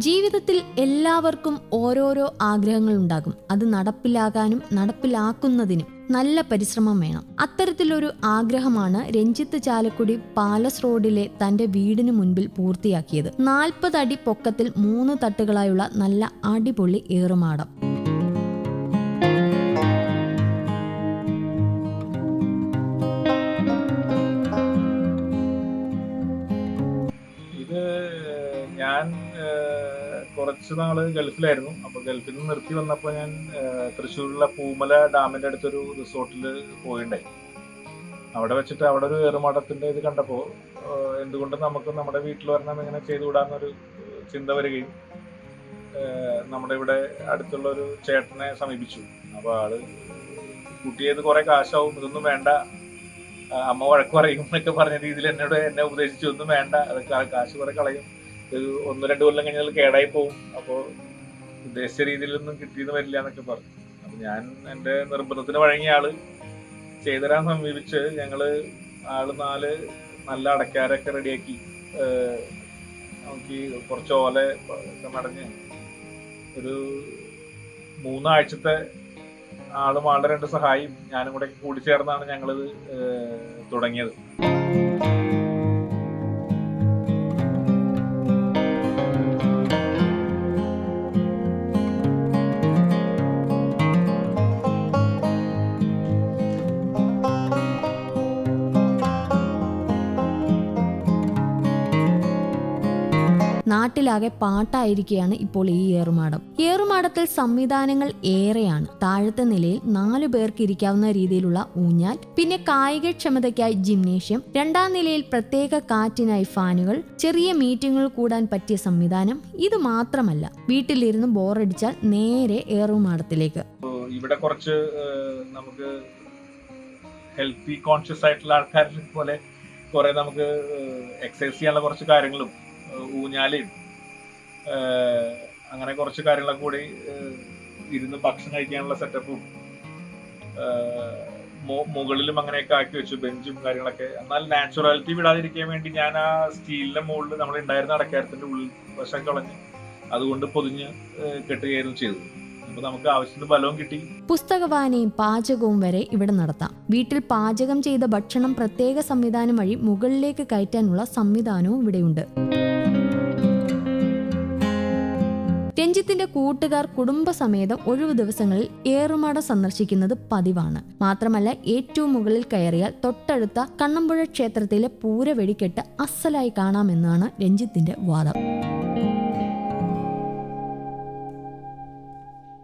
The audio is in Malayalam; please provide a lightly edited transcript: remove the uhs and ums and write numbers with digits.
ജീവിതത്തിൽ എല്ലാവർക്കും ഓരോരോ ആഗ്രഹങ്ങൾ ഉണ്ടാകും. അത് നടപ്പിലാകാനും നടപ്പിലാക്കുന്നതിനും നല്ല പരിശ്രമം വേണം. അത്തരത്തിലൊരു ആഗ്രഹമാണ് രഞ്ജിത്ത് ചാലക്കുടി പാലസ് റോഡിലെ തന്റെ വീടിനു മുൻപിൽ പൂർത്തിയാക്കിയത്. 40 അടി പൊക്കത്തിൽ 3 തട്ടുകളായുള്ള നല്ല അടിപൊളി ഏറുമാടം. ഞാൻ കുറച്ച് നാള് ഗൾഫിലായിരുന്നു. അപ്പോൾ ഗൾഫിൽ നിന്ന് നിർത്തി വന്നപ്പോൾ ഞാൻ തൃശ്ശൂരിലെ പൂമല ഡാമിന്റെ അടുത്തൊരു റിസോർട്ടിൽ പോയിണ്ടായി. അവിടെ വെച്ചിട്ട് അവിടെ ഒരു ഏറുമാടത്തിന്റെ ഇത് കണ്ടപ്പോൾ എന്തുകൊണ്ട് നമുക്ക് നമ്മുടെ വീട്ടിൽ വരണം ഇങ്ങനെ ചെയ്തുകൂടാന്നൊരു ചിന്ത വരികയും നമ്മുടെ ഇവിടെ അടുത്തുള്ള ഒരു ചേട്ടനെ സമീപിച്ചു. അപ്പോൾ ആള് കുട്ടിയത് കുറെ കാശാവും, ഇതൊന്നും വേണ്ട, അമ്മ വഴക്ക് പറയും എന്നൊക്കെ പറഞ്ഞ രീതിയിൽ എന്നെ ഉപദേശിച്ചു. ഒന്നും വേണ്ട, അത് കാശ് കുറെ കളയും, ഒരു 1-2 കൊല്ലം കഴിഞ്ഞാൽ കേടായി പോകും, അപ്പോൾ ഉദ്ദേശിച്ച രീതിയിലൊന്നും കിട്ടിയെന്ന് വരില്ല എന്നൊക്കെ പറഞ്ഞു. അപ്പൊ ഞാൻ എൻ്റെ നിർബന്ധത്തിന് വഴങ്ങിയ ആള് ചെയ്തുതരാൻ സമീപിച്ച് ആള് 4 നല്ല അടക്കാരൊക്കെ റെഡിയാക്കി നമുക്ക് കുറച്ച് ഓല ഒക്കെ മടഞ്ഞ് ഒരു 3 ആഴ്ചത്തെ ആളും ആളുടെ 2 സഹായിയും ഞാനും കൂടെ കൂടി ചേർന്നാണ് ഞങ്ങളിത് തുടങ്ങിയത്. നാട്ടിലാകെ പാട്ടായിരിക്കുകയാണ് ഇപ്പോൾ ഈ ഏറുമാടം. ഏറുമാടത്തിൽ സംവിധാനങ്ങൾ ഏറെയാണ്. താഴത്തെ നിലയിൽ 4 പേർക്ക് ഇരിക്കാവുന്ന രീതിയിലുള്ള ഊഞ്ഞാൽ, പിന്നെ കായികക്ഷമതയ്ക്കായി ജിംനേഷ്യം, 2ാം നിലയിൽ പ്രത്യേക കാറ്റിനായി ഫാനുകൾ, ചെറിയ മീറ്റിങ്ങുകൾ കൂടാൻ പറ്റിയ സംവിധാനം. ഇത് മാത്രമല്ല, വീട്ടിലിരുന്ന് ബോറടിച്ചാൽ നേരെ ഏറുമാടത്തിലേക്ക്. ഇവിടെ കുറച്ച് നമുക്ക് ഹെൽത്തി കോൺഷ്യസ് ആയിട്ടുള്ള ആൾക്കാരെ പോലെ കുറെ നമുക്ക് എക്സസൈസ് ചെയ്യാനുള്ള കുറച്ച് കാര്യങ്ങളും ഊഞ്ഞാലയും അങ്ങനെ കുറച്ച് കാര്യങ്ങളൊക്കെ കൂടി ഇരുന്ന് ഭക്ഷണം കഴിക്കാനുള്ള സെറ്റപ്പും മുകളിലും അങ്ങനെയൊക്കെ ആക്കി വെച്ചു, ബെഞ്ചും കാര്യങ്ങളൊക്കെ. എന്നാൽ നാച്ചുറാലിറ്റി വിടാതിരിക്കാൻ വേണ്ടി ഞാൻ ആ സ്റ്റീലിന്റെ മുകളിൽ നമ്മൾ ഉണ്ടായിരുന്ന അടക്കാരത്തിന്റെ ഉൾവശം കളഞ്ഞ് അതുകൊണ്ട് പൊതിഞ്ഞ് കെട്ടുകയായിരുന്നു ചെയ്തത്. അപ്പൊ നമുക്ക് ആവശ്യത്തിന് ബലവും കിട്ടി. പുസ്തകവായനയും പാചകവും വരെ ഇവിടെ നടത്താം. വീട്ടിൽ പാചകം ചെയ്ത ഭക്ഷണം പ്രത്യേക സംവിധാനം വഴി മുകളിലേക്ക് കയറ്റാനുള്ള സംവിധാനവും ഇവിടെയുണ്ട്. രഞ്ജിത്തിന്റെ കൂട്ടുകാർ കുടുംബസമേതം ഒഴിവു ദിവസങ്ങളിൽ ഏറുമാടം സന്ദർശിക്കുന്നത് പതിവാണ്. മാത്രമല്ല, ഏറ്റവും മുകളിൽ കയറിയാൽ തൊട്ടടുത്ത കണ്ണമ്പുഴ ക്ഷേത്രത്തിലെ പൂര വെടിക്കെട്ട് അസ്സലായി കാണാമെന്നാണ് രഞ്ജിത്തിന്റെ വാദം.